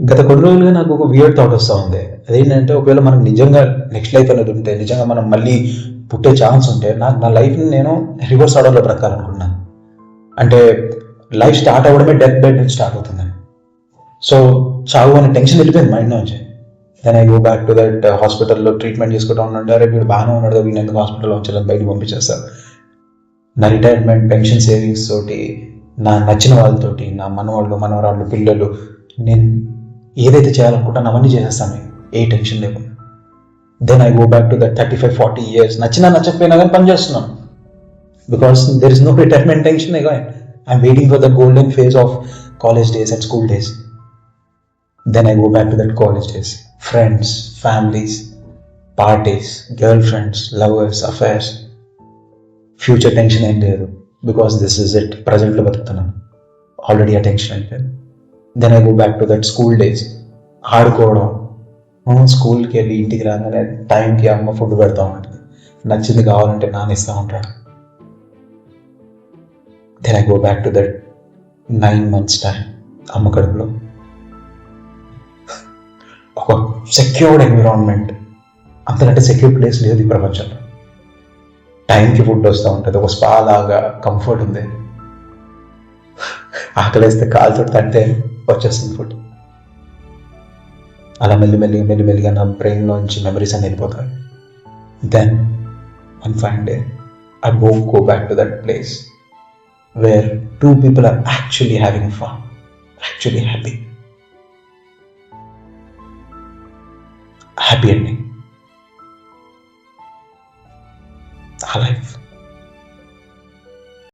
గత కొన్ని రోజులుగా నాకు ఒక వియర్డ్ థాట్ వస్తూ ఉంది. అదేంటంటే ఒకవేళ మనకు నిజంగా నెక్స్ట్ లైఫ్ అనేది ఉంటే, నిజంగా మనం మళ్ళీ పుట్టే ఛాన్స్ ఉంటే, నా లైఫ్ని నేను రివర్స్ ఆర్డర్లో బ్రతకాలనుకున్నాను. అంటే లైఫ్ స్టార్ట్ అవ్వడమే డెత్ బెడ్ నుంచి స్టార్ట్ అవుతుందని. సో చావు అనే టెన్షన్ వెళ్ళిపోయింది మైండ్ నుంచి. Then I go back to that హాస్పిటల్లో ట్రీట్మెంట్ చేసుకుంటూ ఉన్నాడు. అరే వీడు బాగానే ఉన్నాడు, వీళ్ళు ఎందుకు హాస్పిటల్లో ఉంచాలని బయటకు పంపించేస్తారు. నా రిటైర్మెంట్ పెన్షన్ సేవింగ్స్ తోటి, నా నచ్చిన వాళ్ళతోటి, నా మనవాళ్ళు మనవరాళ్ళు పిల్లలు, నేను ఏదైతే చేయాలనుకుంటాను అవన్నీ చేసేస్తాను, ఏ టెన్షన్ లేకుండా. Then I go back to that 35-40 years నచ్చినా నచ్చకపోయినా కానీ పని చేస్తున్నాను. Because there is no retirement tension again. I'm waiting for the golden phase of college days and school days. Then I go back to that college days, friends, families, parties, girl friends, lovers, affairs. Future tension ఏం లేదు, because this is it. ప్రజెంట్లో బతుకుతున్నాను, already ఆ tension అయిపోయింది. Then I go back to that school days, ఆడుకోవడం. స్కూల్కి వెళ్ళి ఇంటికి రాగానే టైంకి అమ్మ ఫుడ్ పెడతా ఉంటుంది, నచ్చింది కావాలంటే నానిస్తూ ఉంటాడు. Then I go back to that 9 months time అమ్మ కడుపులో. ఒక సెక్యూర్డ్ ఎన్విరాన్మెంట్, అంతకంటే సెక్యూర్ ప్లేస్ లేదు ఈ ప్రపంచంలో. టైంకి ఫుడ్ వస్తూ ఉంటుంది, ఒక స్పా లాగా కంఫర్ట్ ఉంది. ఆకలేస్తే కాలుతో తంటే వచ్చేస్తుంది ఫుడ్. అలా మెల్లిమెల్లిగా నా బ్రెయిన్లోంచి మెమరీస్ అన్ని వెళ్ళిపోతాయి. Then one fine day I go back to that place where 2 people are actually having fun, actually happy ending. Our life.